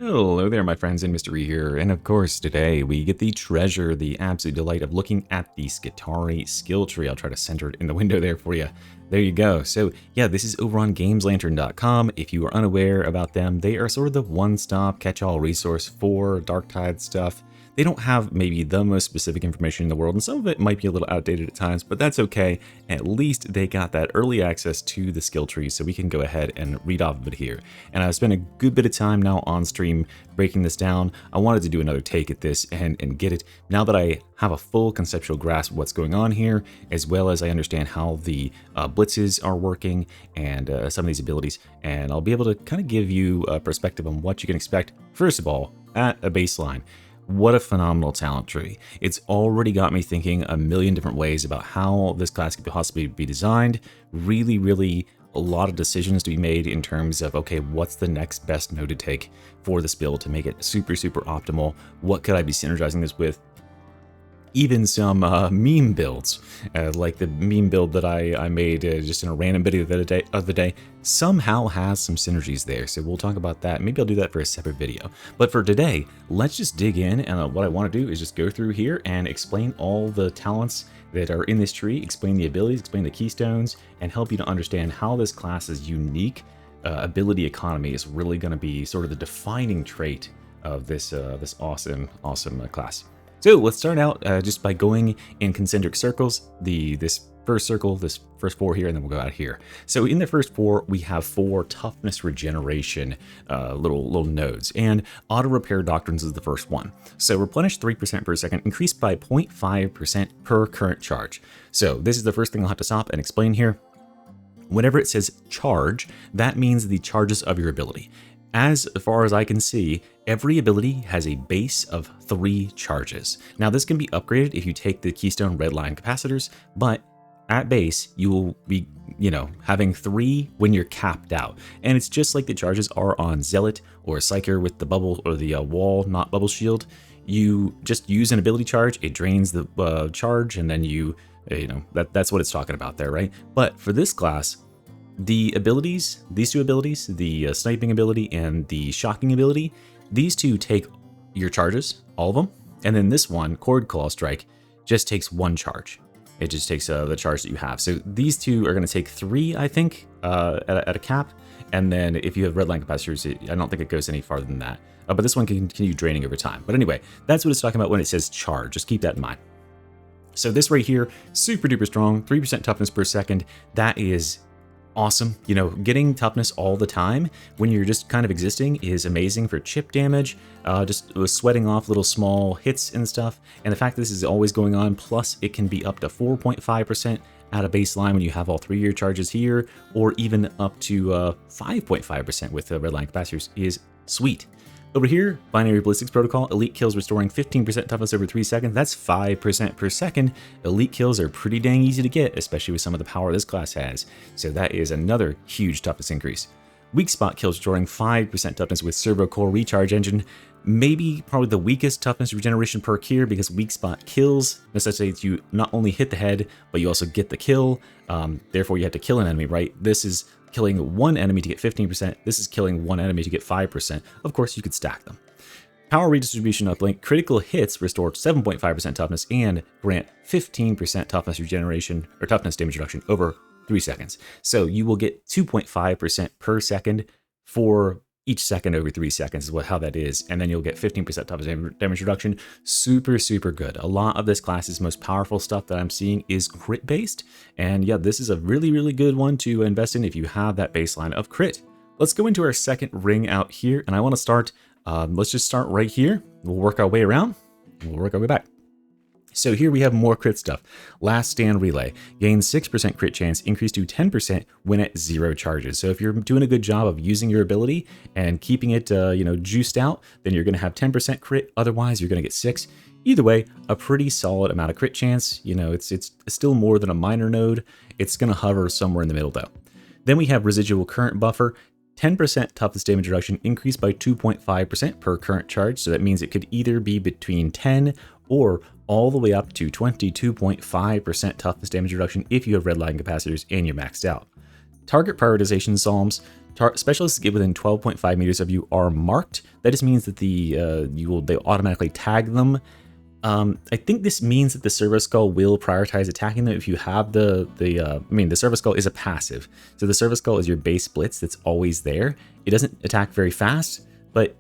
Hello there, my friends, and Mystery here, and of course, today we get the treasure, the absolute delight of looking at the Skitarii skill tree. I'll try to center it in the window there for you. There you go. So yeah, this is over on GamesLantern.com. If you are unaware about them, they are sort of the one-stop catch-all resource for Darktide stuff. They don't have maybe the most specific information in the world, and some of it might be a little outdated at times, but that's okay. At least they got that early access to the skill tree, so we can go ahead and read off of it here. And I've spent a good bit of time now on stream breaking this down. I wanted to do another take at this and get it now that I have a full conceptual grasp of what's going on here, as well as I understand how the blitzes are working and some of these abilities, and I'll be able to kind of give you a perspective on what you can expect. First of all, at a baseline, what a phenomenal talent tree. It's already got me thinking a million different ways about how this class could possibly be designed. Really a lot of decisions to be made in terms of, okay, what's the next best node to take for this build to make it super optimal? What could I be synergizing this with? Even some meme builds, like the meme build that I made just in a random video the other day, somehow has some synergies there. So we'll talk about that. Maybe I'll do that for a separate video. But for today, let's just dig in. And what I want to do is just go through here and explain all the talents that are in this tree, explain the abilities, explain the keystones, and help you to understand how this class's unique ability economy is really going to be sort of the defining trait of this this awesome class. So let's start out just by going in concentric circles, this first circle, this first four here, and then we'll go out here. So in the first four, we have 4 toughness regeneration little nodes, and auto repair doctrines is the first one. So replenish 3% per second, increased by 0.5% per current charge. So this is the first thing I'll have to stop and explain here. Whenever it says charge, that means the charges of your ability. As far as I can see, every ability has a base of 3 charges. Now this can be upgraded if you take the Keystone Redline Capacitors, but at base you will be, having 3 when you're capped out. And it's just like the charges are on Zealot or Psyker with the bubble or the wall, not bubble shield. You just use an ability charge, it drains the charge, and then that's what it's talking about there, right? But for this class, the abilities, these 2 abilities, the sniping ability and the shocking ability, these 2 take your charges, all of them. And then this one, Cord Claw Strike, just takes 1 charge. It just takes the charge that you have. So these 2 are going to take 3, I think, at a cap. And then if you have Redline Capacitors, I don't think it goes any farther than that. But this one can continue draining over time. But anyway, that's what it's talking about when it says charge. Just keep that in mind. So this right here, super duper strong, 3% toughness per second. That is awesome. Getting toughness all the time when you're just kind of existing is amazing for chip damage, just sweating off little small hits and stuff. And the fact that this is always going on, plus it can be up to 4.5% at a baseline when you have all 3 of your charges here, or even up to 5.5% with the Redline Capacitors is sweet. Over here, Binary Ballistics Protocol, elite kills restoring 15% toughness over 3 seconds. That's 5% per second. Elite kills are pretty dang easy to get, especially with some of the power this class has. So that is another huge toughness increase. Weak spot kills restoring 5% toughness with Servo-skull recharge engine. Maybe probably the weakest toughness regeneration perk here, because weak spot kills necessitates you not only hit the head, but you also get the kill. Therefore, you have to kill an enemy, right? This is killing 1 enemy to get 15%. This is killing 1 enemy to get 5%. Of course, you could stack them. Power redistribution uplink. Critical hits restore 7.5% toughness and grant 15% toughness regeneration or toughness damage reduction over 3 seconds. So you will get 2.5% per second for each second over 3 seconds is how that is. And then you'll get 15% toughness damage reduction. Super good. A lot of this class's most powerful stuff that I'm seeing is crit based. And yeah, this is a really good one to invest in if you have that baseline of crit. Let's go into our second ring out here. And I want to start, let's just start right here. We'll work our way around. We'll work our way back. So here we have more crit stuff. Last Stand Relay. Gain 6% crit chance, increased to 10% when at 0 charges. So if you're doing a good job of using your ability and keeping it, juiced out, then you're going to have 10% crit. Otherwise, you're going to get 6. Either way, a pretty solid amount of crit chance. It's still more than a minor node. It's going to hover somewhere in the middle though. Then we have Residual Current Buffer. 10% toughness damage reduction, increased by 2.5% per current charge. So that means it could either be between 10 or all the way up to 22.5% toughness damage reduction if you have Redline Capacitors and you're maxed out. Target Prioritization Psalms. Specialists get within 12.5 meters of you are marked. That just means that they automatically tag them. I think this means that the Servo-skull will prioritize attacking them if you have the Servo-skull is a passive. So the Servo-skull is your base blitz that's always there. It doesn't attack very fast, but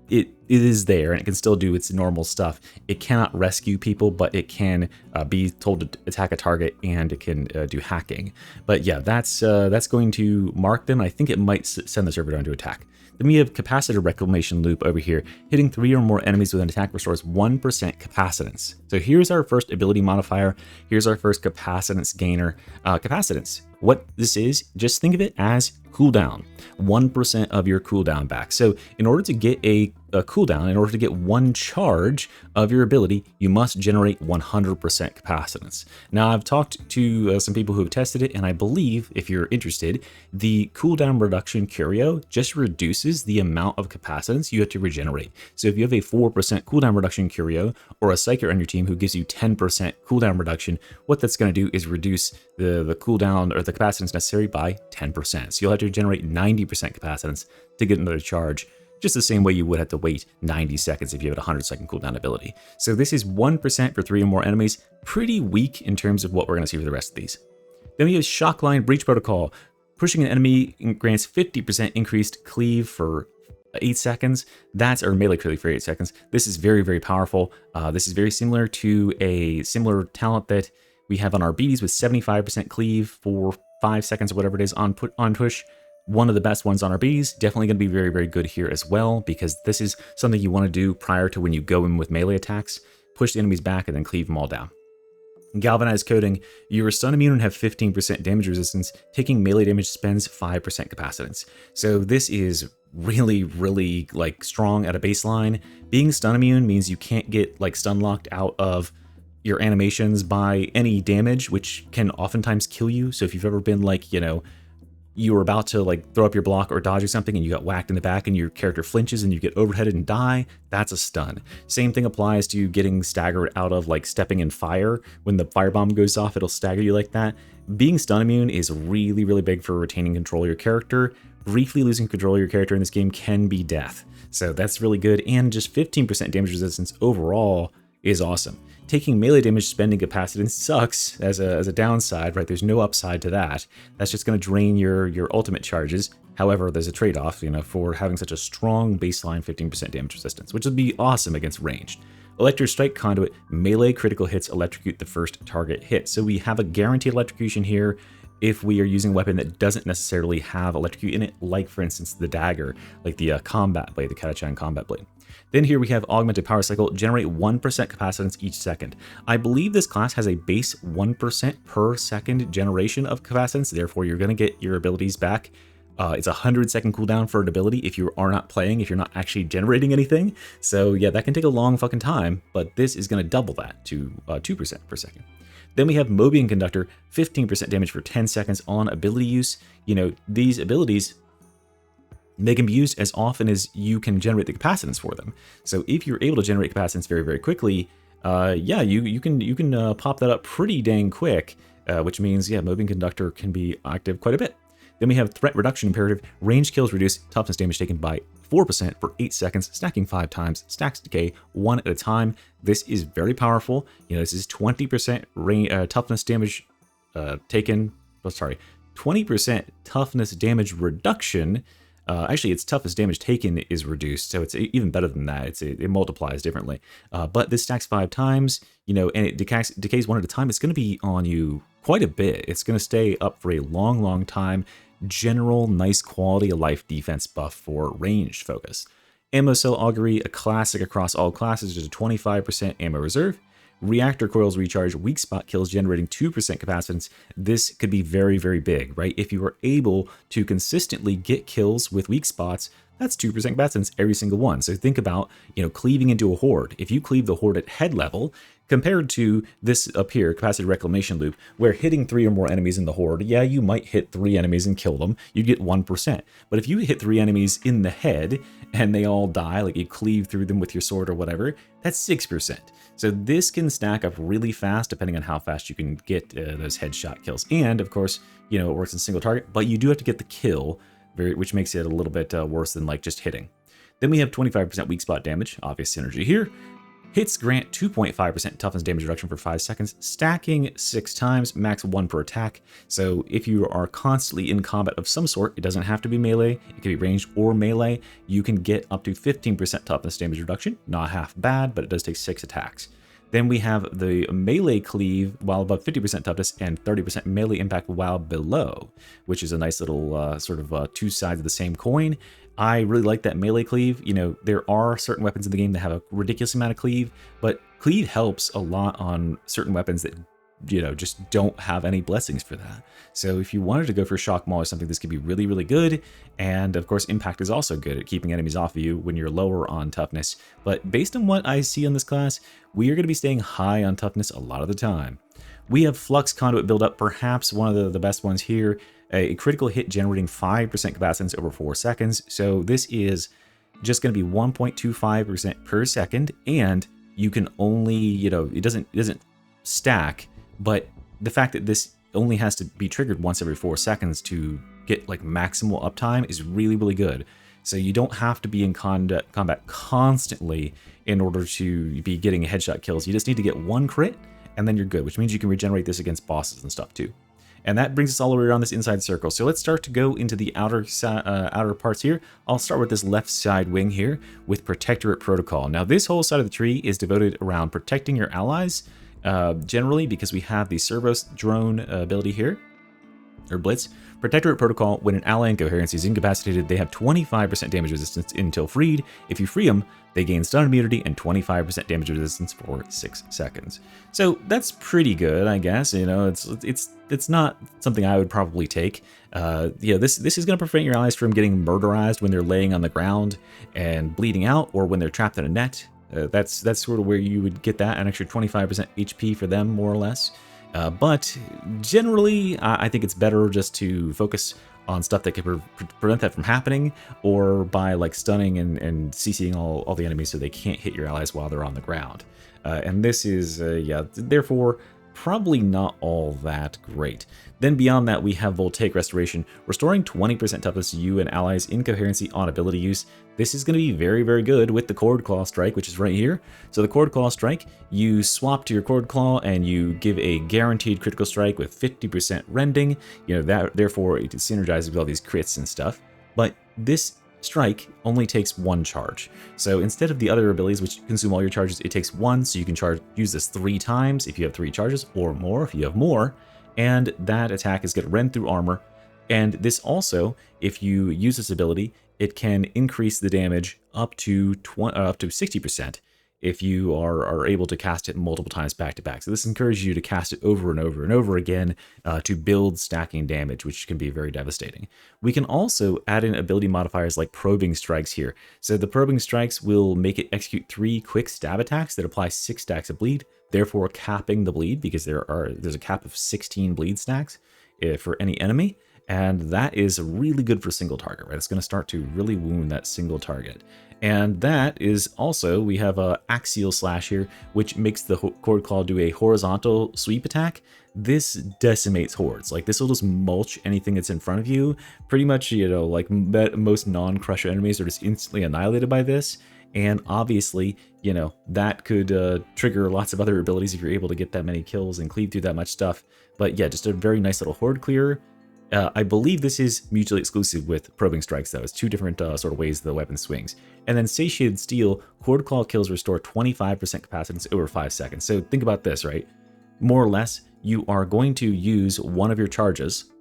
it is there and it can still do its normal stuff. It cannot rescue people, but it can be told to attack a target, and it can do hacking. But yeah, that's going to mark them. I think it might send the server down to attack. Then we have Capacitor Reclamation Loop over here. Hitting 3 or more enemies with an attack restores 1% capacitance. So here's our first ability modifier. Here's our first capacitance gainer. Capacitance. What this is, just think of it as cooldown. 1% of your cooldown back. So in order to get a cooldown, in order to get one charge of your ability, you must generate 100% capacitance. Now, I've talked to some people who have tested it, and I believe, if you're interested, the cooldown reduction curio just reduces the amount of capacitance you have to regenerate. So if you have a 4% cooldown reduction curio, or a psyker on your team who gives you 10% cooldown reduction, what that's going to do is reduce the cooldown or the capacitance necessary by 10%. So you'll have to generate 90% capacitance to get another charge, just the same way you would have to wait 90 seconds if you had a 100-second cooldown ability. So this is 1% for 3 or more enemies. Pretty weak in terms of what we're going to see for the rest of these. Then we have Shockline Breach Protocol. Pushing an enemy grants 50% increased cleave for 8 seconds. Or melee cleave for 8 seconds. This is very, very powerful. This is very similar to a similar talent that we have on our BDs with 75% cleave for 5 seconds or whatever it is on push. One of the best ones on our Bs, definitely going to be very, very good here as well, because this is something you want to do prior to when you go in with melee attacks. Push the enemies back and then cleave them all down. Galvanized Coating, you are stun immune and have 15% damage resistance. Taking melee damage spends 5% capacitance. So this is really, really strong at a baseline. Being stun immune means you can't get stun locked out of your animations by any damage, which can oftentimes kill you. So if you've ever been you were about to throw up your block or dodge or something and you got whacked in the back and your character flinches and you get overheaded and die, that's a stun. Same thing applies to you getting staggered out of stepping in fire. When the firebomb goes off, it'll stagger you like that. Being stun immune is really, really big for retaining control of your character. Briefly losing control of your character in this game can be death. So that's really good, and just 15% damage resistance overall is awesome. Taking melee damage spending capacitance sucks as a downside, right? There's no upside to that. That's just going to drain your ultimate charges. However, there's a trade-off, for having such a strong baseline 15% damage resistance, which would be awesome against ranged. Electro Strike Conduit, melee critical hits electrocute the first target hit. So we have a guaranteed electrocution here if we are using a weapon that doesn't necessarily have electrocute in it, like for instance the dagger, like the combat blade, the Katachan combat blade. Then here we have Augmented Power Cycle, generate 1% capacitance each second. I believe this class has a base 1% per second generation of capacitance, therefore you're going to get your abilities back. It's a 100-second cooldown for an ability if you are not playing, if you're not actually generating anything. So yeah, that can take a long fucking time, but this is going to double that to 2% per second. Then we have Mobian Conductor, 15% damage for 10 seconds on ability use. These abilities, they can be used as often as you can generate the capacitance for them. So if you're able to generate capacitance very, very quickly, you can pop that up pretty dang quick, which means, Mobian Conductor can be active quite a bit. Then we have Threat Reduction Imperative. Range kills reduce toughness damage taken by 4% for 8 seconds, stacking 5 times, stacks decay 1 at a time. This is very powerful. This is 20% toughness damage taken. 20% toughness damage reduction. Actually, its toughness damage taken is reduced, so it's even better than that. It multiplies differently. But this stacks 5 times, and it decays 1 at a time. It's going to be on you quite a bit. It's going to stay up for a long, long time. General nice quality of life defense buff for ranged focus. Ammo Cell Augury, a classic across all classes, just a 25% ammo reserve. Reactor Coils Recharge, weak spot kills generating 2% capacitance. This could be very, very big, right? If you are able to consistently get kills with weak spots, that's 2% capacitance every single one. So think about, cleaving into a horde. If you cleave the horde at head level, compared to this up here, Capacity Reclamation Loop, where hitting 3 or more enemies in the horde, you might hit 3 enemies and kill them, you get 1%. But if you hit 3 enemies in the head and they all die, like you cleave through them with your sword or whatever, that's 6%. So this can stack up really fast depending on how fast you can get those headshot kills. And of course, it works in single target, but you do have to get the kill which makes it a little bit worse than like just hitting. Then we have 25% weak spot damage, obvious synergy here. Hits grant 2.5% toughness damage reduction for 5 seconds, stacking 6 times, max 1 per attack. So if you are constantly in combat of some sort, it doesn't have to be melee, it can be ranged or melee, you can get up to 15% toughness damage reduction. Not half bad, but it does take 6 attacks. Then we have the melee cleave while above 50% toughness and 30% melee impact while below, which is a nice little sort of two sides of the same coin. I really like that melee cleave. You know, there are certain weapons in the game that have a ridiculous amount of cleave, but cleave helps a lot on certain weapons that, you know, just don't have any blessings for that. So if you wanted to go for shock maul or something, this could be really, really good. And of course, impact is also good at keeping enemies off of you when you're lower on toughness. But based on what I see on this class, we are going to be staying high on toughness a lot of the time. We have Flux Conduit buildup, perhaps one of the best ones here. A critical hit generating 5% capacitance over 4 seconds. So this is just going to be 1.25% per second, and you can only, you know, it doesn't stack, but the fact that this only has to be triggered once every 4 seconds to get like maximal uptime is really, really good. So you don't have to be in combat constantly in order to be getting headshot kills. You just need to get 1 crit, and then you're good, which means you can regenerate this against bosses and stuff too. And that brings us all the way around this inside circle. So let's start to go into the outer parts here. I'll start with this left side wing here with Protectorate Protocol. Now this whole side of the tree is devoted around protecting your allies, generally because we have the Servo drone ability here, or Blitz. Protectorate Protocol, when an ally in coherency is incapacitated, they have 25% damage resistance until freed. If you free them, they gain stun immunity and 25% damage resistance for 6 seconds. So that's pretty good, I guess. You know, it's not something I would probably take. Yeah, this is going to prevent your allies from getting murderized when they're laying on the ground and bleeding out, or when they're trapped in a net. That's sort of where you would get that, an extra 25% HP for them, more or less. But generally, I think it's better just to focus on stuff that could prevent that from happening, or by like stunning and CCing all the enemies so they can't hit your allies while they're on the ground. And this is, yeah, therefore, probably not all that great. Then beyond that, we have Voltaic Restoration, restoring 20% toughness to you and allies in coherency on ability use. This is going to be very, very good with the Cord Claw Strike, which is right here. So the Cord Claw Strike, you swap to your Cord Claw and you give a guaranteed critical strike with 50% rending. You know, that therefore it synergizes with all these crits and stuff. But this strike only takes 1 charge. So instead of the other abilities which consume all your charges, it takes 1, so you can use this 3 times if you have 3 charges, or more if you have more. And that attack is going to rend through armor. And this also, if you use this ability, it can increase the damage up to 60% if you are able to cast it multiple times back to back. So this encourages you to cast it over and over and over again to build stacking damage, which can be very devastating. We can also add in ability modifiers like probing strikes here. So the probing strikes will make it execute 3 quick stab attacks that apply 6 stacks of bleed, therefore capping the bleed, because there's a cap of 16 bleed stacks for any enemy. And that is really good for single target, right? It's going to start to really wound that single target. And that is also, we have a Axial Slash here, which makes the Cord Claw do a horizontal sweep attack. This decimates hordes. Like, this will just mulch anything that's in front of you. Pretty much, you know, like most non-crusher enemies are just instantly annihilated by this. And obviously, you know, that could trigger lots of other abilities if you're able to get that many kills and cleave through that much stuff. But yeah, just a very nice little horde clearer. I believe this is mutually exclusive with probing strikes, though. It's 2 different sort of ways the weapon swings. And then Satiated Steel, Cord Claw kills restore 25% capacitance over 5 seconds. So think about this, right? More or less, you are going to use one of your charges.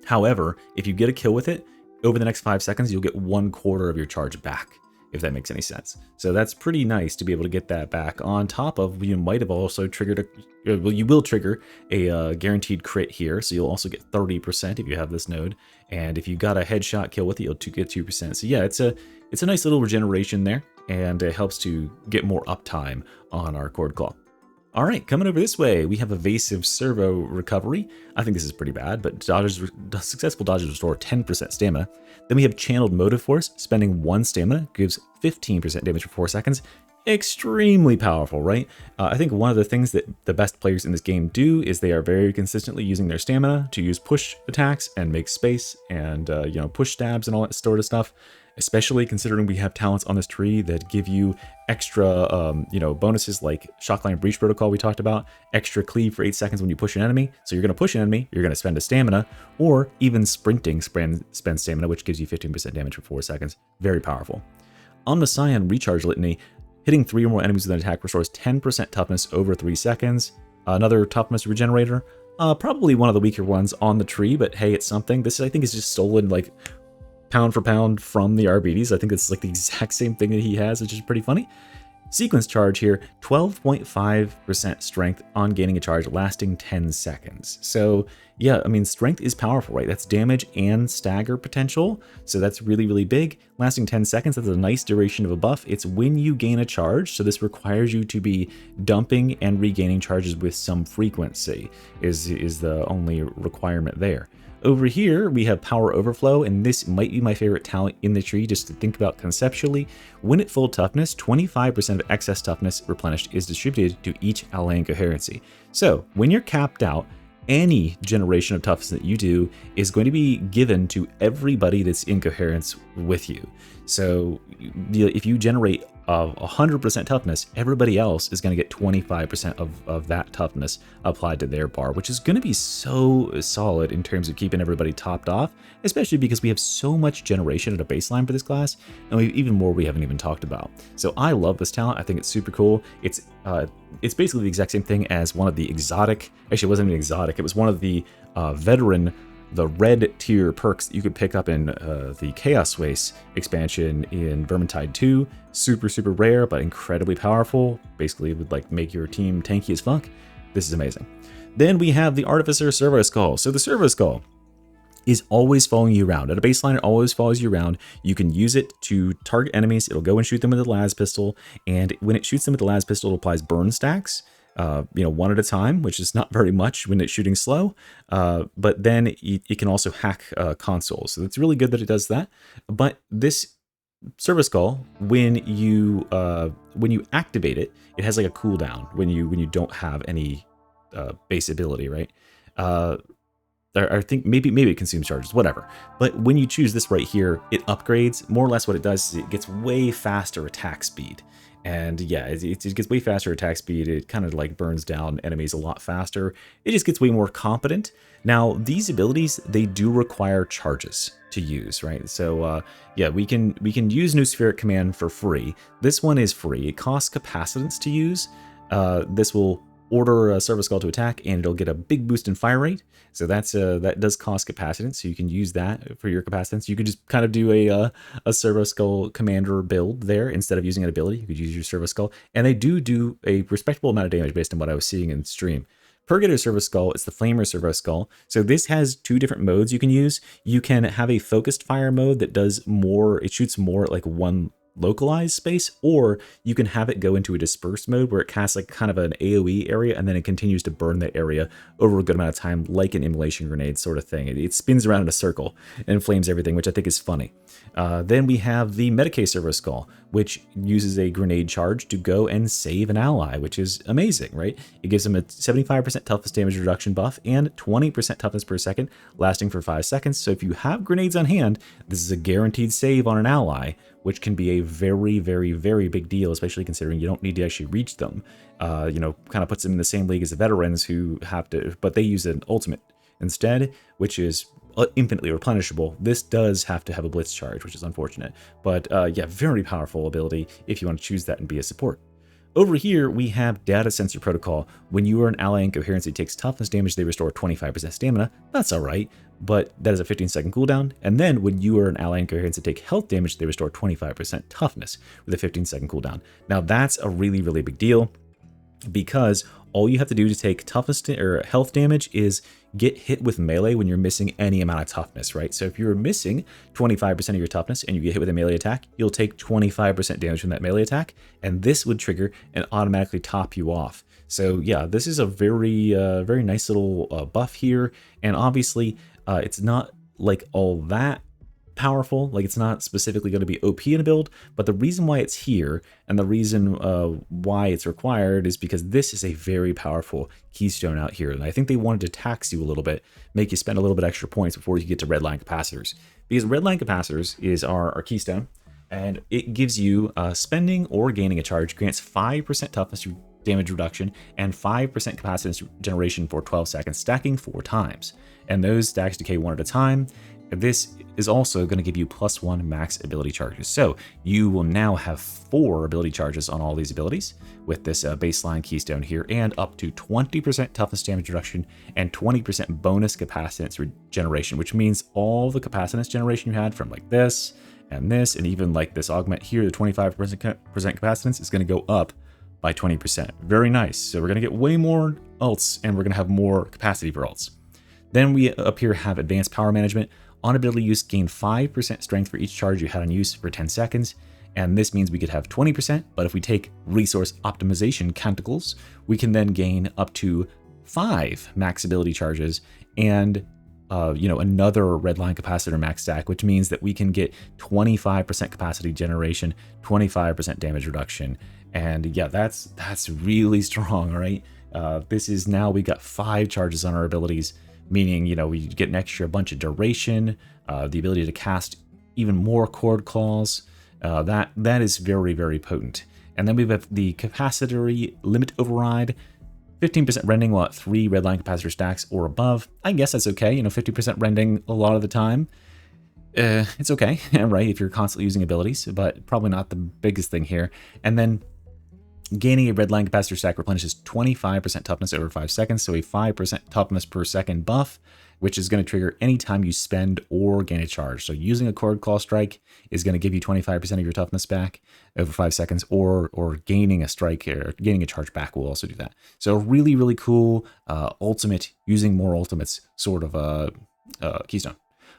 However, if you get a kill with it, over the next 5 seconds, you'll get 1/4 of your charge back, if that makes any sense. So that's pretty nice to be able to get that back. On top of, you might have also triggered well, you will trigger a guaranteed crit here, so you'll also get 30% if you have this node. And if you got a headshot kill with it, you'll get 2%. So yeah, it's a nice little regeneration there, and it helps to get more uptime on our Cord Claw. All right, coming over this way, we have Evasive Servo Recovery. I think this is pretty bad, but successful dodges restore 10% stamina. Then we have Channeled Motive Force. Spending 1 stamina gives 15% damage for 4 seconds. extremely powerful, right? I think one of the things that the best players in this game do is they are very consistently using their stamina to use push attacks and make space and, you know, push stabs and all that sort of stuff, especially considering we have talents on this tree that give you extra, you know, bonuses like Shockline Breach Protocol we talked about, extra cleave for 8 seconds when you push an enemy. So you're going to push an enemy, you're going to spend a stamina, or even sprinting spend stamina, which gives you 15% damage for 4 seconds. Very powerful. On the Scion Recharge Litany, hitting 3 or more enemies with an attack restores 10% toughness over 3 seconds. Another toughness regenerator, probably one of the weaker ones on the tree, but hey, it's something. This I think is just stolen like pound for pound from the RBDs. I think it's like the exact same thing that he has, which is pretty funny. Sequence charge here, 12.5% strength on gaining a charge lasting 10 seconds. So yeah, I mean, strength is powerful, right? That's damage and stagger potential. So that's really, really big. Lasting 10 seconds, that's a nice duration of a buff. It's when you gain a charge. So this requires you to be dumping and regaining charges with some frequency is the only requirement there. Over here, we have Power Overflow, and this might be my favorite talent in the tree just to think about conceptually. When at full toughness, 25% of excess toughness replenished is distributed to each ally in coherency. So when you're capped out, any generation of toughness that you do is going to be given to everybody that's in coherence with you. So if you generate 100% toughness, everybody else is going to get 25% of that toughness applied to their bar, which is going to be so solid in terms of keeping everybody topped off, especially because we have so much generation at a baseline for this class, and even more we haven't even talked about. So I love this talent. I think it's super cool. It's basically the exact same thing as one of the exotic, actually it wasn't even exotic, it was one of the veteran, the red tier perks that you could pick up in the Chaos Waste expansion in Vermintide 2. Super, super rare, but incredibly powerful. Basically, it would like make your team tanky as fuck. This is amazing. Then we have the Artificer Servo-skull. So the Servo-skull is always following you around. At a baseline, it always follows you around. You can use it to target enemies. It'll go and shoot them with a las pistol, and when it shoots them with the las pistol, it applies burn stacks. You know, one at a time, which is not very much when it's shooting slow, but then it can also hack consoles. So it's really good that it does that. But this Servo-skull, when you activate it, it has like a cooldown when you don't have any base ability, right? I think maybe it consumes charges, whatever. But when you choose this right here, it upgrades. More or less what it does is it gets way faster attack speed. And yeah, it gets way faster attack speed. It kind of like burns down enemies a lot faster. It just gets way more competent. Now, these abilities, they do require charges to use, right? So yeah, we can use Noospheric Command for free. This one is free. It costs capacitance to use. This will order a Servo-skull to attack, and it'll get a big boost in fire rate. So that does cost capacitance, so you can use that for your capacitance. You could just kind of do a Servo-skull commander build there instead of using an ability. You could use your Servo-skull, and they do a respectable amount of damage based on what I was seeing in stream. Purgator Servo-skull, it's the Flamer Servo-skull. So this has 2 different modes you can use. You can have a focused fire mode that does more, it shoots more at like one localized space, or you can have it go into a dispersed mode where it casts like kind of an AoE area, and then it continues to burn that area over a good amount of time, like an immolation grenade sort of thing. It spins around in a circle and flames everything, which I think is funny. Then we have the Medicae Servo-skull, which uses a grenade charge to go and save an ally, which is amazing, right? It gives them a 75% toughness damage reduction buff and 20% toughness per second, lasting for 5 seconds. So if you have grenades on hand, this is a guaranteed save on an ally, which can be a very, very, very big deal, especially considering you don't need to actually reach them. You know, kind of puts them in the same league as the veterans who have to, but they use an ultimate instead, which is infinitely replenishable. This does have to have a blitz charge, which is unfortunate, but yeah, very powerful ability if you want to choose that and be a support. Over here, we have Data Sensor Protocol. When you are an ally in coherence, it takes toughness damage, they restore 25% stamina. That's alright, but that is a 15-second cooldown. And then when you are an ally in coherence, it take health damage, they restore 25% toughness with a 15-second cooldown. Now that's a really, really big deal, because all you have to do to take toughness or health damage is get hit with melee when you're missing any amount of toughness, right? So if you're missing 25% of your toughness and you get hit with a melee attack, you'll take 25% damage from that melee attack, and this would trigger and automatically top you off. So yeah, this is a very, very nice little buff here, and obviously it's not like all that powerful, like it's not specifically going to be OP in a build, but the reason why it's here and the reason why it's required is because this is a very powerful keystone out here, and I think they wanted to tax you a little bit, make you spend a little bit extra points before you get to Redline Capacitors, because Redline Capacitors is our keystone, and it gives you spending or gaining a charge grants 5% toughness damage reduction and 5% capacitance generation for 12 seconds, stacking 4 times, and those stacks decay 1 at a time. This is also going to give you +1 max ability charges. So you will now have 4 ability charges on all these abilities with this baseline keystone here, and up to 20% toughness damage reduction and 20% bonus capacitance regeneration, which means all the capacitance generation you had from like this, and even like this augment here, the 25% capacitance is going to go up by 20%. Very nice. So we're going to get way more ults, and we're going to have more capacity for ults. Then we up here have advanced power management. On ability use, gain 5% strength for each charge you had on use for 10 seconds. And this means we could have 20%, but if we take resource optimization canticles, we can then gain up to 5 max ability charges and another redline capacitor max stack, which means that we can get 25% capacity generation, 25% damage reduction. And yeah, that's really strong, all right? This is now we got 5 charges on our abilities, meaning, we get an extra bunch of duration, the ability to cast even more cord claws. That is very, very potent. And then we have the Capacitary limit override, 15% rending while at 3 redline capacitor stacks or above. I guess that's okay, 50% rending a lot of the time. It's okay, right, if you're constantly using abilities, but probably not the biggest thing here. And then gaining a redline capacitor stack replenishes 25% toughness over 5 seconds, so a 5% toughness per second buff, which is going to trigger anytime you spend or gain a charge. So using a cord claw strike is going to give you 25% of your toughness back over 5 seconds, or gaining a strike or gaining a charge back will also do that. So really, really cool ultimate, using more ultimates sort of keystone.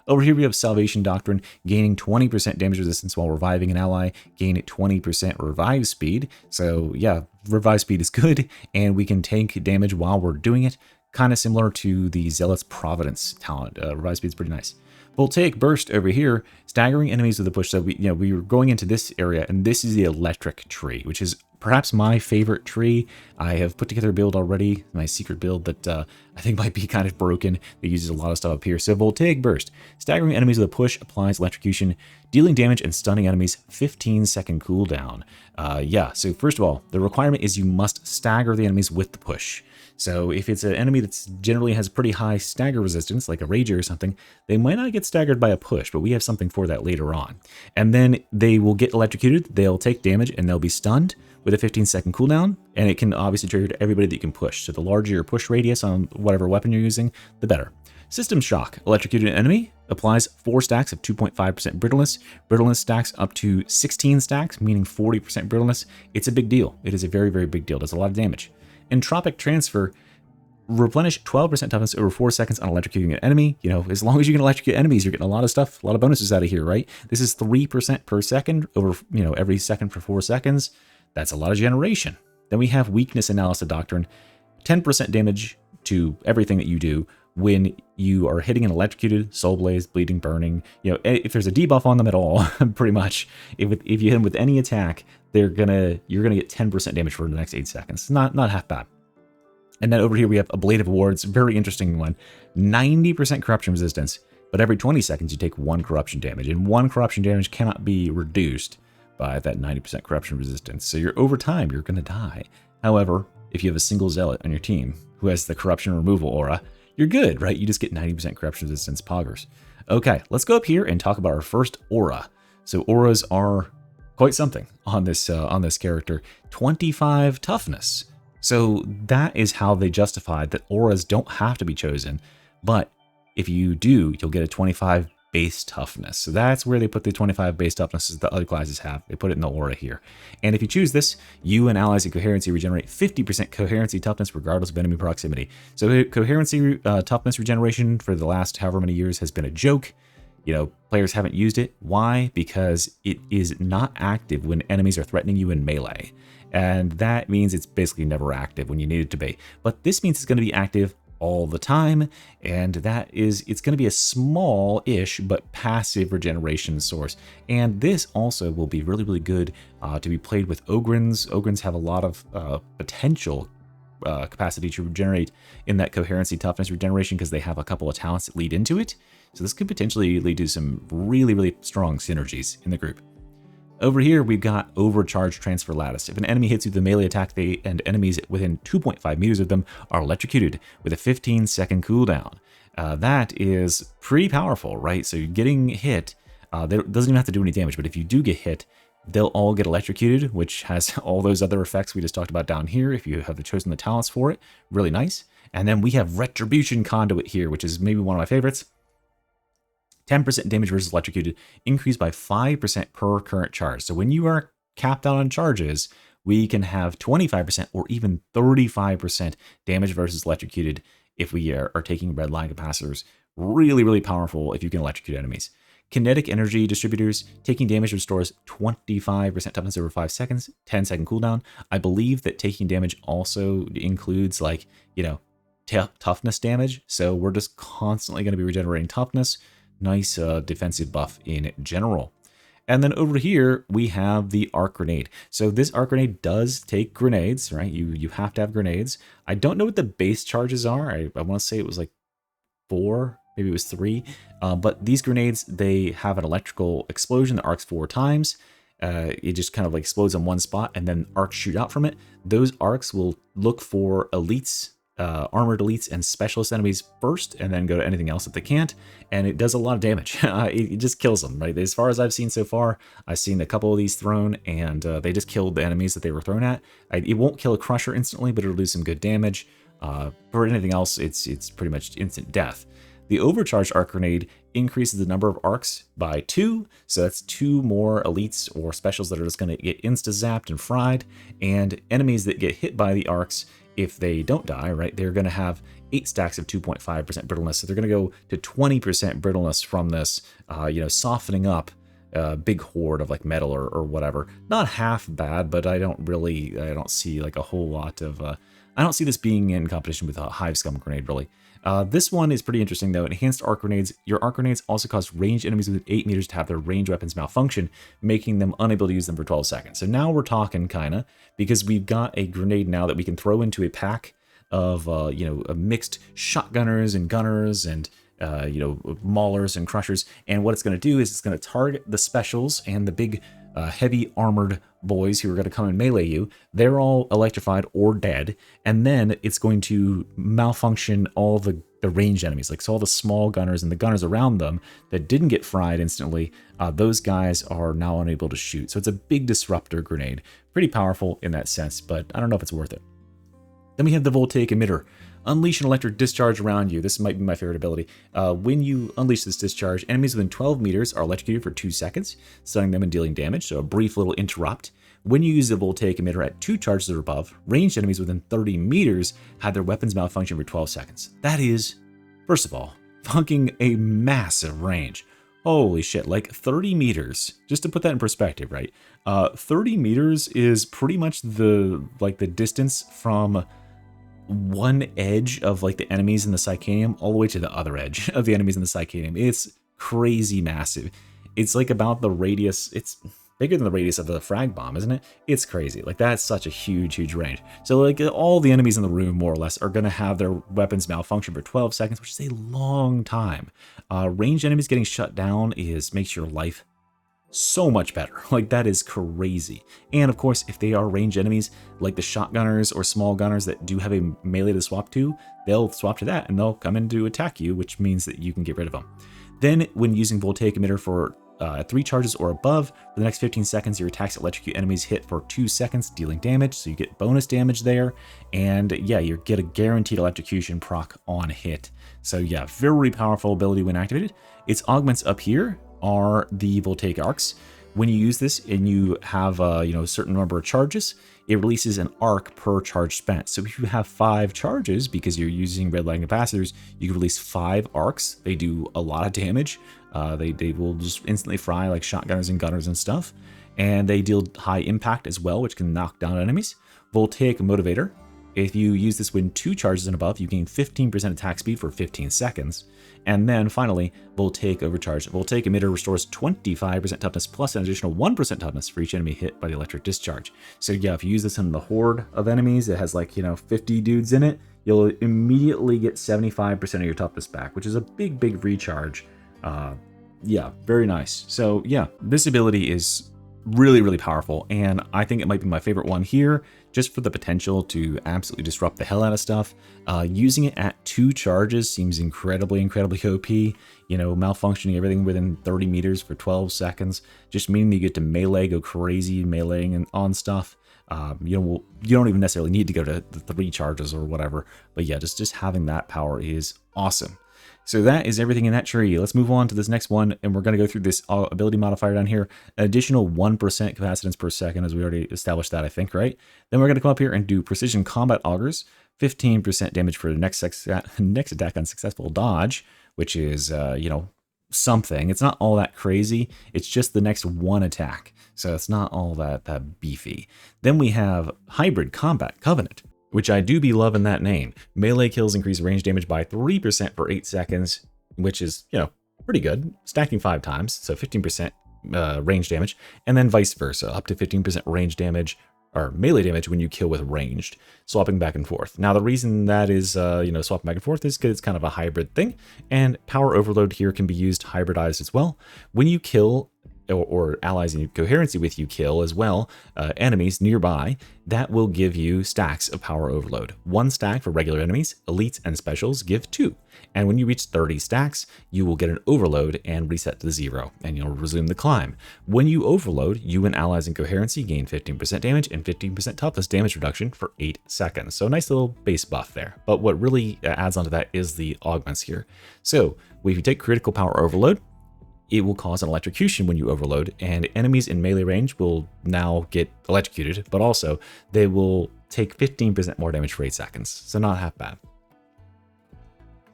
Over here we have Salvation Doctrine, gaining 20% damage resistance while reviving an ally, gain 20% revive speed. So yeah, revive speed is good, and we can take damage while we're doing it. Kind of similar to the Zealot's Providence talent. Revive speed is pretty nice. Voltaic Burst over here, staggering enemies with a push. So we were going into this area, and this is the electric tree, which is perhaps my favorite tree. I have put together a build already, my secret build that I think might be kind of broken. It uses a lot of stuff up here. So Voltaic Burst, staggering enemies with a push, applies electrocution, dealing damage and stunning enemies, 15-second cooldown. So first of all, the requirement is you must stagger the enemies with the push. So if it's an enemy that generally has pretty high stagger resistance, like a Rager or something, they might not get staggered by a push, but we have something for that later on. And then they will get electrocuted, they'll take damage, and they'll be stunned with a 15-second cooldown, and it can obviously trigger to everybody that you can push. So the larger your push radius on whatever weapon you're using, the better. System Shock, electrocuted enemy, applies 4 stacks of 2.5% brittleness. Brittleness stacks up to 16 stacks, meaning 40% brittleness. It's a big deal. It is a very, very big deal. It does a lot of damage. Entropic Transfer, replenish 12% toughness over 4 seconds on electrocuting an enemy. As long as you can electrocute enemies, you're getting a lot of stuff, a lot of bonuses out of here, right? This is 3% per second over, every second for 4 seconds. That's a lot of generation. Then we have Weakness Analysis Doctrine, 10% damage to everything that you do when you are hitting an electrocuted, soul blaze, bleeding, burning. If there's a debuff on them at all, pretty much, if you hit them with any attack, you're gonna get 10% damage for the next 8 seconds. Not half bad. And then over here we have Ablative Awards, very interesting one. 90% corruption resistance, but every 20 seconds you take 1 corruption damage, and 1 corruption damage cannot be reduced by that 90% corruption resistance. So over time, you're gonna die. However, if you have a single zealot on your team who has the corruption removal aura, you're good, right? You just get 90% corruption resistance poggers. Okay, let's go up here and talk about our first aura. So auras are quite something on this character. 25 toughness. So that is how they justified that auras don't have to be chosen, but if you do, you'll get a 25 base toughness. So that's where they put the 25 base toughness that other classes have. They put it in the aura here. And if you choose this, you and allies in coherency regenerate 50% coherency toughness regardless of enemy proximity. So coherency toughness regeneration for the last however many years has been a joke. Players haven't used it. Why? Because it is not active when enemies are threatening you in melee. And that means it's basically never active when you need it to be. But this means it's going to be active all the time, and it's going to be a small-ish but passive regeneration source. And this also will be really, really good to be played with Ogryns. Ogryns have a lot of potential capacity to regenerate in that coherency toughness regeneration because they have a couple of talents that lead into it. So this could potentially lead to some really, really strong synergies in the group. Over here, we've got Overcharge Transfer Lattice. If an enemy hits you with a melee attack, and enemies within 2.5 meters of them are electrocuted with a 15-second cooldown. That is pretty powerful, right? So getting hit, that doesn't even have to do any damage, but if you do get hit, they'll all get electrocuted, which has all those other effects we just talked about down here if you have chosen the talents for it. Really nice. And then we have Retribution Conduit here, which is maybe one of my favorites. 10% damage versus electrocuted, increased by 5% per current charge. So when you are capped out on charges, we can have 25% or even 35% damage versus electrocuted if we are taking Redline Capacitors. Really, really powerful if you can electrocute enemies. Kinetic Energy Distributors, taking damage restores 25% toughness over 5 seconds, 10-second cooldown. I believe that taking damage also includes, like, you know, toughness damage. So we're just constantly going to be regenerating toughness. Nice defensive buff in general. And then over here, we have the Arc Grenade. So this Arc Grenade does take grenades, right? You have to have grenades. I don't know what the base charges are. I want to say it was like 4, maybe it was 3. But these grenades, they have an electrical explosion that arcs 4 times. It just kind of like explodes on one spot, and then arcs shoot out from it. Those arcs will look for elites, armored elites and specialist enemies first, and then go to anything else that they can't, and it does a lot of damage. It just kills them, right? As far as I've seen so far, I've seen a couple of these thrown, and they just killed the enemies that they were thrown at. It won't kill a crusher instantly, but it'll do some good damage. For anything else, it's pretty much instant death. The Overcharged Arc Grenade increases the number of arcs by 2, so that's 2 more elites or specials that are just going to get insta-zapped and fried, and enemies that get hit by the arcs, if they don't die, right, they're going to have 8 stacks of 2.5% brittleness, so they're going to go to 20% brittleness from this, softening up a big horde of like metal or whatever. Not half bad, but I don't see like a whole lot of, I don't see this being in competition with a Hive Scum Grenade, really. This one is pretty interesting, though. Enhanced Arc Grenades. Your Arc Grenades also cause ranged enemies within 8 meters to have their ranged weapons malfunction, making them unable to use them for 12 seconds. So now we're talking, kind of, because we've got a grenade now that we can throw into a pack of, a mixed shotgunners and gunners and, maulers and crushers. And what it's going to do is it's going to target the specials and the big heavy armored boys who are going to come and melee you. They're all electrified or dead, and then it's going to malfunction all the ranged enemies, like so all the small gunners and the gunners around them that didn't get fried instantly. Those guys are now unable to shoot. So it's a big disruptor grenade, pretty powerful in that sense, but I don't know if it's worth it. Then we have the Voltaic Emitter. Unleash an electric discharge around you. This might be my favorite ability. When you unleash this discharge, enemies within 12 meters are electrocuted for 2 seconds, stunning them and dealing damage, so a brief little interrupt. When you use the Voltaic Emitter at 2 charges or above, ranged enemies within 30 meters have their weapons malfunction for 12 seconds. That is, first of all, fucking a massive range. Holy shit, like 30 meters, just to put that in perspective, right? 30 meters is pretty much the distance from one edge of like the enemies in the Psychanium all the way to the other edge of the enemies in the Psychanium. It's crazy massive. It's like about the radius, it's bigger than the radius of the frag bomb, isn't it? It's crazy. Like that's such a huge range. So like all the enemies in the room more or less are going to have their weapons malfunction for 12 seconds, which is a long time. Ranged enemies getting shut down makes your life so much better. Like that is crazy. And of course, if they are ranged enemies like the shotgunners or small gunners that do have a melee to swap to, they'll swap to that and they'll come in to attack you, which means that you can get rid of them. Then when using Voltaic Emitter for 3 charges or above, for the next 15 seconds, your attacks electrocute enemies hit for 2 seconds, dealing damage. So you get bonus damage there. And yeah, you get a guaranteed electrocution proc on hit. So yeah, very powerful ability when activated. Its augments up here are the Voltaic arcs. When you use this and you have a certain number of charges, it releases an arc per charge spent. So if you have 5 charges, because you're using Redline Capacitors, you can release 5 arcs. They do a lot of damage. They will just instantly fry like shotgunners and gunners and stuff. And they deal high impact as well, which can knock down enemies. Voltaic Motivator. If you use this when 2 charges and above, you gain 15% attack speed for 15 seconds. And then finally, Voltaic Overcharge. Voltaic Emitter restores 25% toughness plus an additional 1% toughness for each enemy hit by the electric discharge. So yeah, if you use this in the horde of enemies, it has like, 50 dudes in it, you'll immediately get 75% of your toughness back, which is a big recharge. Yeah, very nice. So yeah, this ability is really powerful, and I think it might be my favorite one here, just for the potential to absolutely disrupt the hell out of stuff. Using it at 2 charges seems incredibly OP. Malfunctioning everything within 30 meters for 12 seconds, just meaning that you get to melee, go crazy meleeing on stuff. You don't even necessarily need to go to the 3 charges or whatever, but yeah, just having that power is awesome. So that is everything in that tree. Let's move on to this next one, and we're going to go through this ability modifier down here. An additional 1% capacitance per second, as we already established that, I think, right? Then we're going to come up here and do Precision Combat Augers. 15% damage for the next attack on successful dodge, which is, something. It's not all that crazy. It's just the next one attack. So it's not all that beefy. Then we have Hybrid Combat Covenant, which I do be loving that name. Melee kills increase range damage by 3% for 8 seconds, which is, pretty good. Stacking 5 times, so 15% range damage, and then vice versa, up to 15% range damage, or melee damage when you kill with ranged, swapping back and forth. Now, the reason that is, swapping back and forth is because it's kind of a hybrid thing, and Power Overload here can be used hybridized as well. When you kill or allies in coherency with you kill as well, enemies nearby, that will give you stacks of Power Overload. 1 stack for regular enemies, elites and specials give 2. And when you reach 30 stacks, you will get an overload and reset to 0, and you'll resume the climb. When you overload, you and allies in coherency gain 15% damage and 15% toughness damage reduction for 8 seconds. So a nice little base buff there. But what really adds onto that is the augments here. So if you take critical Power Overload, it will cause an electrocution when you overload, and enemies in melee range will now get electrocuted, but also they will take 15% more damage for 8 seconds, so not half bad.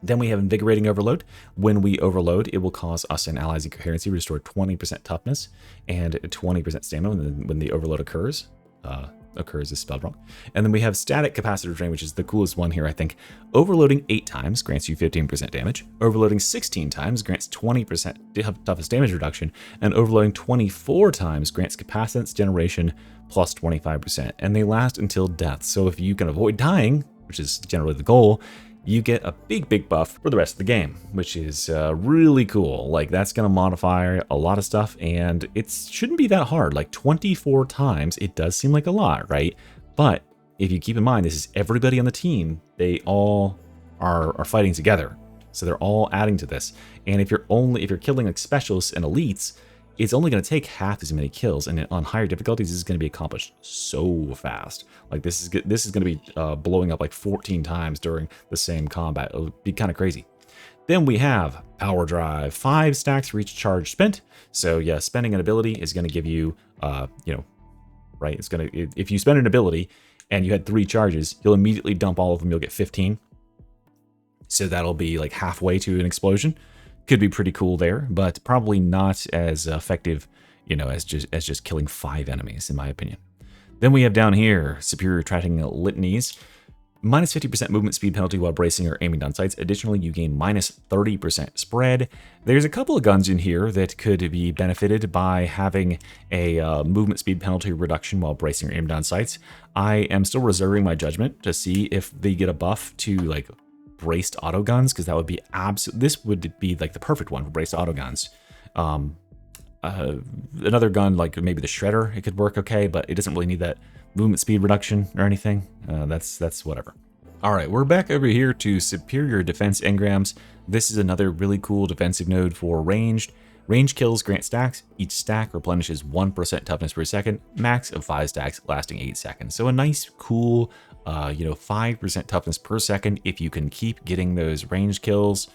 Then we have Invigorating Overload. When we overload, it will cause us and allies in coherency to restore 20% toughness and 20% stamina when the overload occurs. Occurs is spelled wrong. And then we have Static Capacitor Drain, which is the coolest one here, I think. Overloading 8 times grants you 15% damage. Overloading 16 times grants 20% toughest damage reduction. And overloading 24 times grants capacitance generation plus 25%. And they last until death. So if you can avoid dying, which is generally the goal, you get a big buff for the rest of the game, which is really cool. Like, that's going to modify a lot of stuff, and it shouldn't be that hard. Like, 24 times, it does seem like a lot, right? But if you keep in mind, this is everybody on the team. They all are fighting together, so they're all adding to this. And if you're killing like specialists and elites, it's only going to take half as many kills, and on higher difficulties, this is going to be accomplished so fast. Like, this is going to be blowing up like 14 times during the same combat. It'll be kind of crazy. Then we have Power Drive, 5 stacks for each charge spent. So yeah, spending an ability is going to give you, right? It's going to, if you spend an ability and you had 3 charges, you'll immediately dump all of them. You'll get 15. So that'll be like halfway to an explosion. Could be pretty cool there, but probably not as effective, as just killing 5 enemies, in my opinion. Then we have down here, Superior Tracking Litanies. Minus 50% movement speed penalty while bracing or aiming down sights. Additionally, you gain minus 30% spread. There's a couple of guns in here that could be benefited by having a movement speed penalty reduction while bracing or aiming down sights. I am still reserving my judgment to see if they get a buff to like braced auto guns, because that would be this would be like the perfect one for braced auto guns. Another gun like maybe the Shredder, it could work okay, but it doesn't really need that movement speed reduction or anything. That's whatever. All right, we're back over here to Superior Defense Engrams. This is another really cool defensive node for ranged. Range kills grant stacks. Each stack replenishes 1% toughness per second, max of 5 stacks lasting 8 seconds. So a nice, cool, 5% toughness per second if you can keep getting those range kills.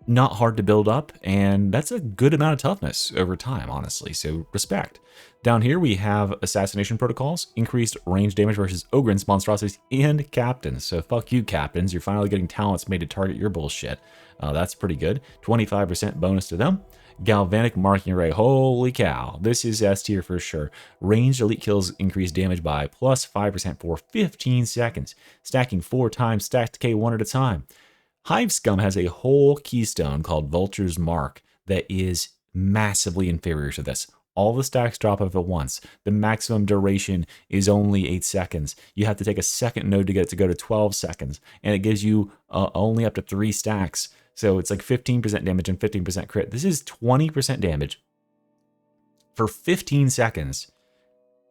Not hard to build up, and that's a good amount of toughness over time, honestly, so respect. Down here we have Assassination Protocols, increased range damage versus Ogryns, Monstrosities, and Captains. So fuck you, Captains, you're finally getting talents made to target your bullshit. That's pretty good. 25% bonus to them. Galvanic marking array. Holy cow. This is S tier for sure. Ranged elite kills increase damage by plus 5% for 15 seconds. Stacking 4 times, stack decay 1 at a time. Hive Scum has a whole keystone called Vulture's Mark that is massively inferior to this. All the stacks drop off at once. The maximum duration is only 8 seconds. You have to take a second node to get it to go to 12 seconds. And it gives you only up to 3 stacks. So it's like 15% damage and 15% crit. This is 20% damage for 15 seconds.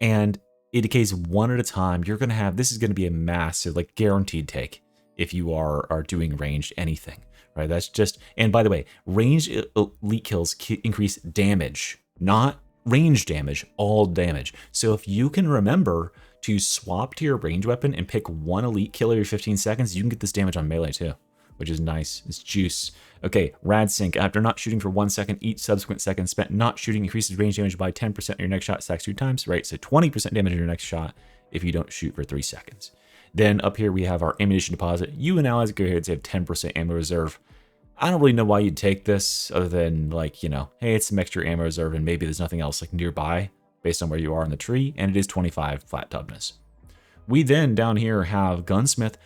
And it decays 1 at a time. You're going to have, this is going to be a massive, like guaranteed take if you are doing ranged anything, right? That's just, and by the way, ranged elite kills increase damage, not range damage, all damage. So if you can remember to swap to your range weapon and pick 1 elite kill every 15 seconds, you can get this damage on melee too, which is nice. It's juice. Okay, Rad Sync. After not shooting for 1 second, each subsequent second spent not shooting increases range damage by 10% on your next shot, stacks 2 times, right? So 20% damage on your next shot if you don't shoot for 3 seconds. Then up here we have our ammunition deposit. You and allies go ahead and have 10% ammo reserve. I don't really know why you'd take this other than like, you know, hey, it's some extra ammo reserve and maybe there's nothing else like nearby based on where you are in the tree, and it is 25 flat toughness. We then down here have Gunsmith,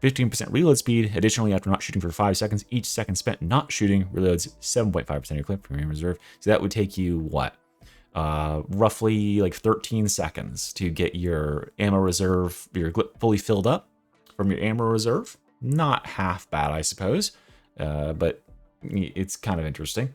15% reload speed. Additionally, after not shooting for 5 seconds, each second spent not shooting reloads 7.5% of your clip from your reserve. So that would take you what? Roughly like 13 seconds to get your ammo reserve, your clip fully filled up from your ammo reserve. Not half bad, I suppose, but it's kind of interesting.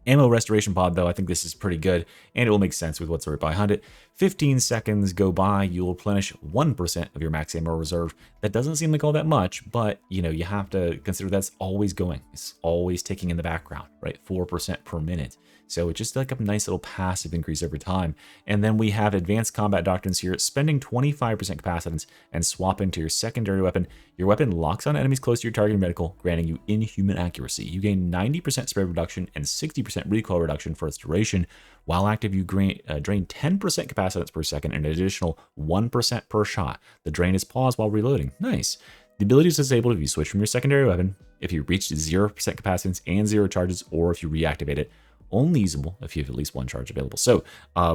Ammo restoration pod, though, I think this is pretty good, and it will make sense with what's right behind it. 15 seconds go by, you'll replenish 1% of your max ammo reserve. That doesn't seem like all that much, but you know, you have to consider that's always going. It's always ticking in the background, right? 4% per minute. So it's just like a nice little passive increase over time. And then we have advanced combat doctrines here, spending 25% capacitance and swapping to your secondary weapon. Your weapon locks on enemies close to your target medical, granting you inhuman accuracy. You gain 90% spread reduction and 60% recoil reduction for its duration. While active, you drain 10% capacitance per second and an additional 1% per shot. The drain is paused while reloading. Nice. The ability is disabled if you switch from your secondary weapon, if you reach 0% capacitance and 0 charges, or if you reactivate it. Only usable if you have at least 1 charge available. So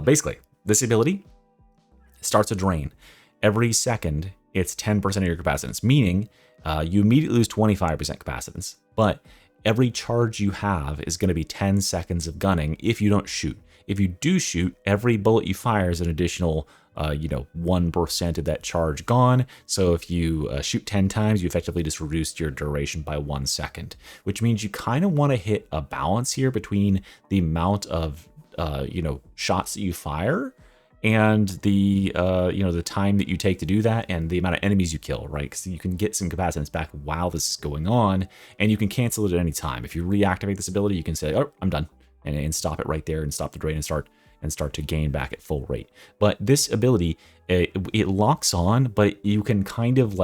basically, this ability starts a drain. Every second, it's 10% of your capacitance, meaning you immediately lose 25% capacitance, but every charge you have is going to be 10 seconds of gunning if you don't shoot. If you do shoot, every bullet you fire is an additional 1% of that charge gone. So if you shoot 10 times, you effectively just reduced your duration by 1 second, which means you kind of want to hit a balance here between the amount of, shots that you fire and the, the time that you take to do that and the amount of enemies you kill, right? Because you can get some capacitance back while this is going on, and you can cancel it at any time. If you reactivate this ability, you can say, oh, I'm done, and stop it right there and stop the drain and start to gain back at full rate. But this ability, it locks on, but you can kind of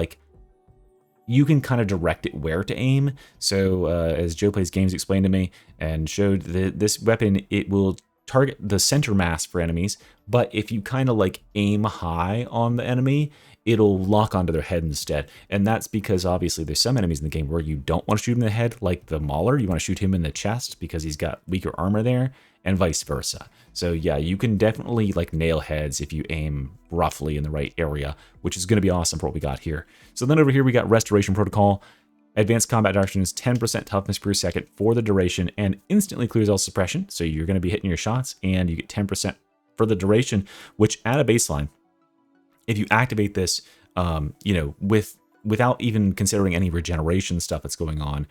direct it where to aim. So as Joe Plays Games explained to me and showed, this weapon, it will target the center mass for enemies, but if you kind of like aim high on the enemy, it'll lock onto their head instead. And that's because obviously there's some enemies in the game where you don't want to shoot him in the head, like the Mauler. You want to shoot him in the chest because he's got weaker armor there, and vice versa. So yeah, you can definitely like nail heads if you aim roughly in the right area, which is going to be awesome for what we got here. So then over here we got Restoration Protocol. Advanced Combat Doctrines, 10% toughness per second for the duration and instantly clears all suppression. So you're going to be hitting your shots and you get 10% for the duration, which at a baseline, if you activate this, without even considering any regeneration stuff that's going on,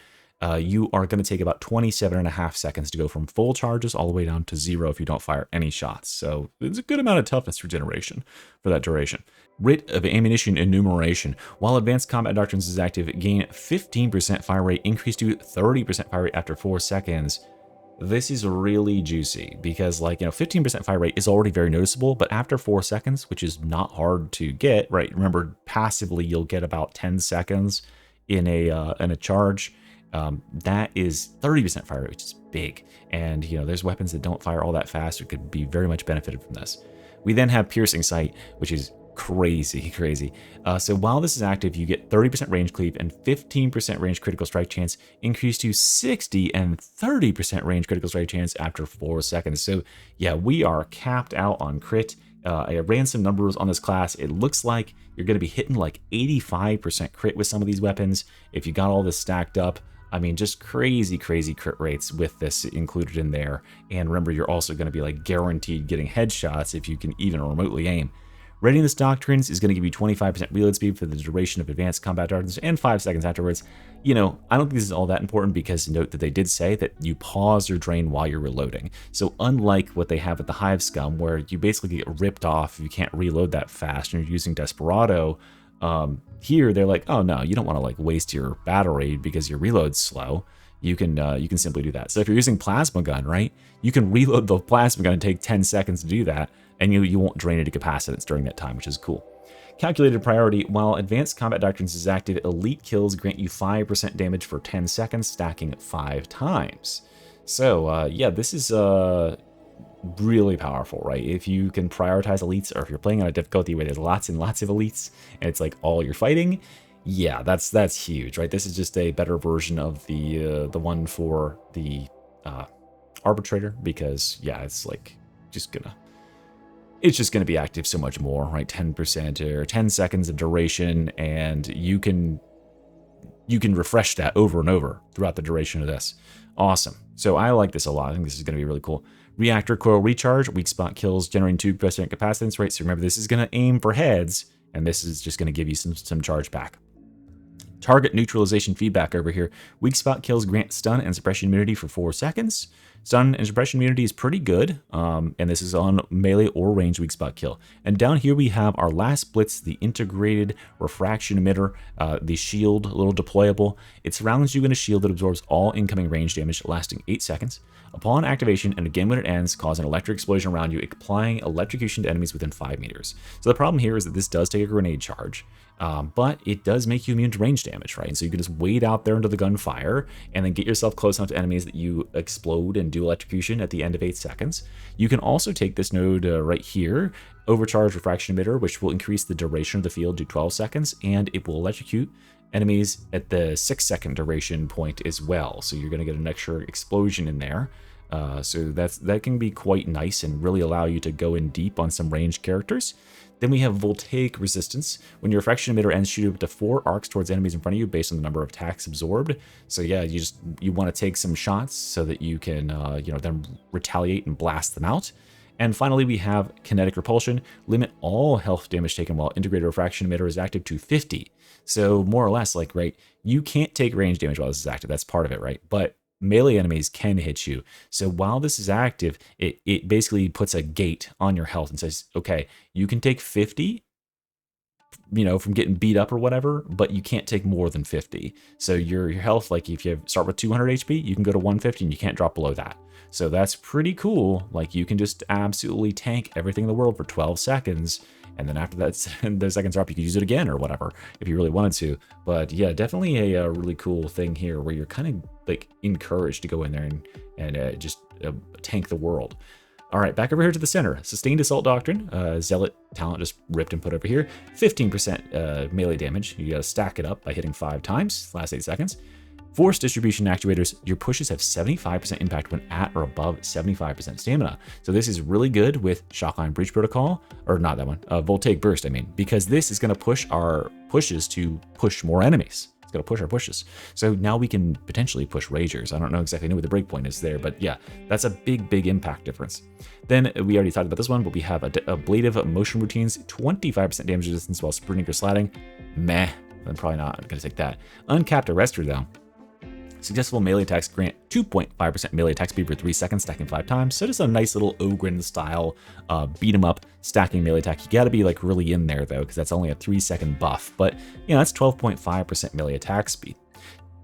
you are going to take about 27.5 seconds to go from full charges all the way down to 0 if you don't fire any shots. So it's a good amount of toughness regeneration for that duration. Rate of ammunition enumeration. While Advanced Combat Doctrines is active, gain 15% fire rate, increase to 30% fire rate after 4 seconds. This is really juicy because 15% fire rate is already very noticeable, but after 4 seconds, which is not hard to get, right? Remember, passively you'll get about 10 seconds in a charge. That is 30% fire rate, which is big. And there's weapons that don't fire all that fast or could be very much benefited from this. We then have Piercing Sight, which is Crazy, crazy. So while this is active, you get 30% range cleave and 15% range critical strike chance, increased to 60 and 30% range critical strike chance after 4 seconds. So yeah, we are capped out on crit. I ran some numbers on this class. It looks like you're going to be hitting like 85% crit with some of these weapons. If you got all this stacked up, I mean, just crazy, crazy crit rates with this included in there. And remember, you're also going to be like guaranteed getting headshots if you can even remotely aim. Readiness Doctrines is going to give you 25% reload speed for the duration of advanced combat doctrines and 5 seconds afterwards. You know, I don't think this is all that important because note that they did say that you pause or drain while you're reloading. So unlike what they have with the Hive Scum, where you basically get ripped off if you can't reload that fast and you're using Desperado, here they're like, oh no, you don't want to like waste your battery because your reload's slow. You can simply do that. So if you're using Plasma Gun, right, you can reload the Plasma Gun and take 10 seconds to do that, and you won't drain into capacitance during that time, which is cool. Calculated priority. While Advanced Combat Doctrines is active, elite kills grant you 5% damage for 10 seconds, stacking 5 times. So yeah, this is really powerful, right? If you can prioritize elites, or if you're playing on a difficulty where there's lots and lots of elites, and it's like all you're fighting, yeah, that's huge, right? This is just a better version of the one for the arbitrator, because yeah, it's like just gonna be active so much more, right? 10% or 10 seconds of duration, and you can refresh that over and over throughout the duration of this. Awesome. So I like this a lot. I think this is gonna be really cool. Reactor coil recharge, weak spot kills, generating 2% capacitance, right? So remember, this is gonna aim for heads, and this is just gonna give you some charge back. Target neutralization feedback over here. Weak spot kills grant stun and suppression immunity for 4 seconds. Stun and suppression immunity is pretty good, and this is on melee or ranged weak spot kill. And down here we have our last blitz, the integrated refraction emitter, the shield, a little deployable. It surrounds you in a shield that absorbs all incoming range damage, lasting 8 seconds. Upon activation, and again when it ends, cause an electric explosion around you, applying electrocution to enemies within 5 meters. So the problem here is that this does take a grenade charge, but it does make you immune to range damage, right? And so you can just wait out there under the gunfire and then get yourself close enough to enemies that you explode and do electrocution at the end of 8 seconds. You can also take this node right here, overcharge refraction emitter, which will increase the duration of the field to 12 seconds, and it will electrocute enemies at the 6-second duration point as well. So you're going to get an extra explosion in there. So that can be quite nice and really allow you to go in deep on some ranged characters. Then we have Voltaic resistance. When your refraction emitter ends, shoot up to 4 arcs towards enemies in front of you based on the number of attacks absorbed. So yeah, you want to take some shots so that you can then retaliate and blast them out. And finally, we have kinetic repulsion. Limit all health damage taken while integrated refraction emitter is active to 50. So more or less, like, right, you can't take range damage while this is active. That's part of it, right? But melee enemies can hit you. So while this is active, it basically puts a gate on your health and says, okay, you can take 50, from getting beat up or whatever, but you can't take more than 50. So your health, like if you start with 200 HP, you can go to 150 and you can't drop below that. So that's pretty cool. Like you can just absolutely tank everything in the world for 12 seconds. And then after that, the seconds are up, you could use it again or whatever if you really wanted to. But yeah, definitely a really cool thing here where you're kind of like encouraged to go in there and just tank the world. All right, back over here to the center. Sustained Assault Doctrine, Zealot talent just ripped and put over here. 15% melee damage. You gotta stack it up by hitting 5 times, last 8 seconds. Force Distribution Actuators, your pushes have 75% impact when at or above 75% stamina. So this is really good with Shockline Breach Protocol, or not that one, Voltaic Burst, I mean, because this is gonna push our pushes to push more enemies. It's gonna push our pushes. So now we can potentially push Ragers. I don't know exactly what the breakpoint is there, but yeah, that's a big impact difference. Then we already talked about this one, but we have ablative motion routines, 25% damage resistance while sprinting or sliding. Meh, I'm probably not gonna take that. Uncapped Arrestor though. Successful melee attacks grant 2.5% melee attack speed for 3 seconds, stacking 5 times. So just a nice little Ogren style beat 'em up stacking melee attack. You gotta be like really in there though, because that's only a 3-second buff. But that's 12.5% melee attack speed.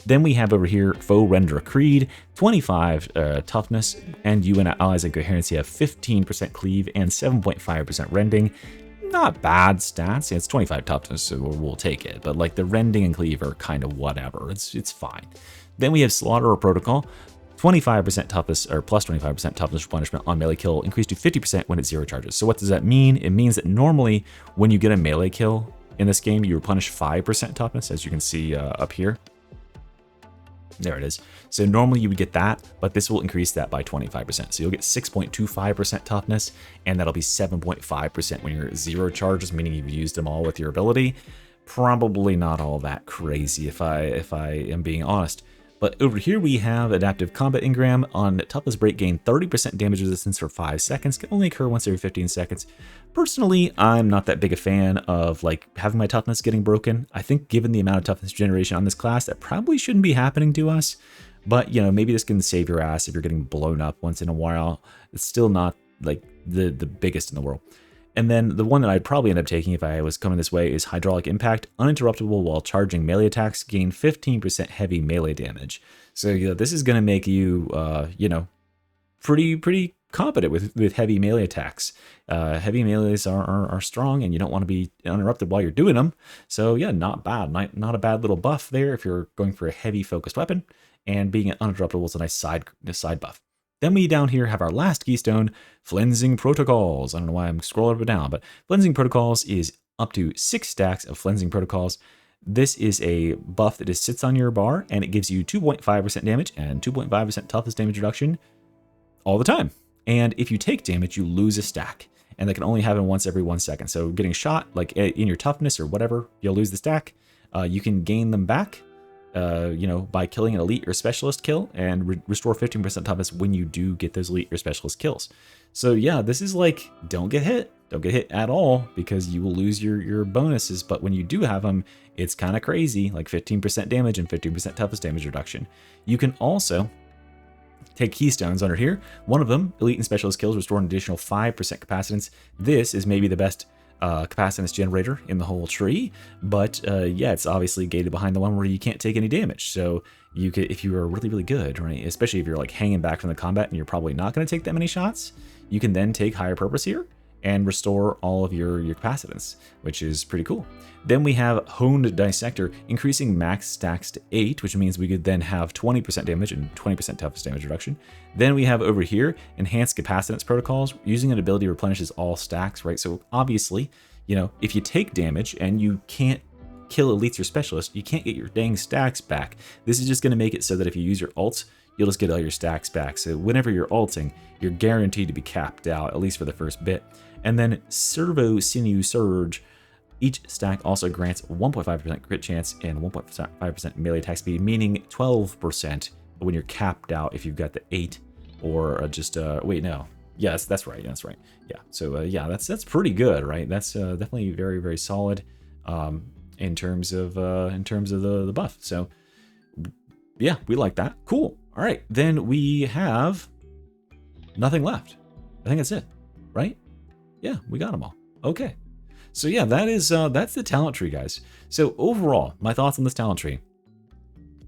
Then we have over here Foe Render Creed, 25 toughness, and you and allies and coherency have 15% cleave and 7.5% rending. Not bad stats. Yeah, it's 25 toughness, so we'll take it. But like the rending and cleave are kind of whatever. It's fine. Then we have Slaughterer Protocol, 25% toughness, or plus 25% toughness replenishment on melee kill, increased to 50% when it's 0 charges. So what does that mean? It means that normally when you get a melee kill in this game, you replenish 5% toughness, as you can see up here. There it is. So normally you would get that, but this will increase that by 25%. So you'll get 6.25% toughness, and that'll be 7.5% when you're at 0 charges, meaning you've used them all with your ability. Probably not all that crazy if I am being honest. But over here we have Adaptive Combat Engram. On Toughness Break, gain 30% damage resistance for 5 seconds. Can only occur once every 15 seconds. Personally, I'm not that big a fan of like having my toughness getting broken. I think given the amount of toughness generation on this class, that probably shouldn't be happening to us. But, you know, maybe this can save your ass if you're getting blown up once in a while. It's still not like the biggest in the world. And then the one that I'd probably end up taking if I was coming this way is Hydraulic Impact. Uninterruptible while charging melee attacks, gain 15% heavy melee damage. So, you know, this is going to make you, you know, pretty competent with heavy melee attacks. Heavy melees are strong, and you don't want to be uninterrupted while you're doing them. So, yeah, not bad. Not a bad little buff there if you're going for a heavy focused weapon. And being uninterruptible is a nice side buff. Then we down here have our last keystone, Flensing Protocols. I don't know why I'm scrolling up and down, but Flensing Protocols is up to 6 stacks of Flensing Protocols. This is a buff that just sits on your bar, and it gives you 2.5% damage and 2.5% toughness damage reduction all the time. And if you take damage, you lose a stack, and that can only happen once every 1 second. So getting shot, like in your toughness or whatever, you'll lose the stack. You can gain them back, you know, by killing an elite or specialist kill, and restore 15% toughness when you do get those elite or specialist kills. So yeah, this is like, don't get hit at all, because you will lose your bonuses. But when you do have them, it's kind of crazy, like 15% damage and 15% toughness damage reduction. You can also take keystones under here. One of them, elite and specialist kills, restore an additional 5% capacitance. This is maybe the best capacitance generator in the whole tree, but yeah, it's obviously gated behind the one where you can't take any damage. So you could, if you are really good, right, especially if you're like hanging back from the combat and you're probably not going to take that many shots, you can then take higher purpose here and restore all of your capacitance, which is pretty cool. Then we have Honed Dissector, increasing max stacks to 8, which means we could then have 20% damage and 20% toughness damage reduction. Then we have over here Enhanced Capacitance Protocols. Using an ability replenishes all stacks, right? So obviously, you know, if you take damage and you can't kill elites or specialists, you can't get your dang stacks back. This is just going to make it so that if you use your ults, you'll just get all your stacks back. So whenever you're ulting, you're guaranteed to be capped out, at least for the first bit. And then Servo Sinew Surge. Each stack also grants 1.5% crit chance and 1.5% melee attack speed, meaning 12% when you're capped out if you've got the 8 or just wait, no. Yes, that's right. That's right. Yeah. So yeah, that's pretty good, right? That's definitely very solid in terms of the buff. So yeah, we like that. Cool. All right, then we have nothing left. I think that's it, right? Yeah, we got them all. Okay. So yeah, that's the talent tree, guys. So overall, my thoughts on this talent tree: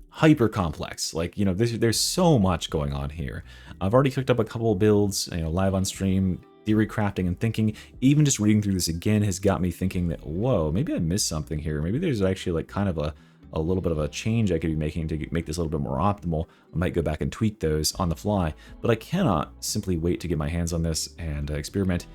hyper complex. Like, you know, there's so much going on here. I've already cooked up a couple of builds, you know, live on stream, theory crafting and thinking. Even just reading through this again has got me thinking that, whoa, maybe I missed something here. Maybe there's actually like kind of a little bit of a change I could be making to make this a little bit more optimal. I might go back and tweak those on the fly, but I cannot simply wait to get my hands on this and experiment,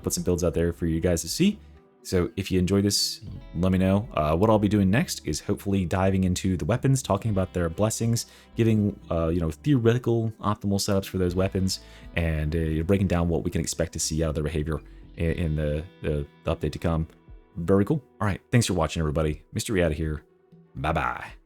put some builds out there for you guys to see. So if you enjoy this, let me know. What I'll be doing next is hopefully diving into the weapons, talking about their blessings, giving you know, theoretical optimal setups for those weapons, and breaking down what we can expect to see out of their behavior in the update to come. Very cool. All right, thanks for watching, everybody. Mr. Riata here. Bye-bye.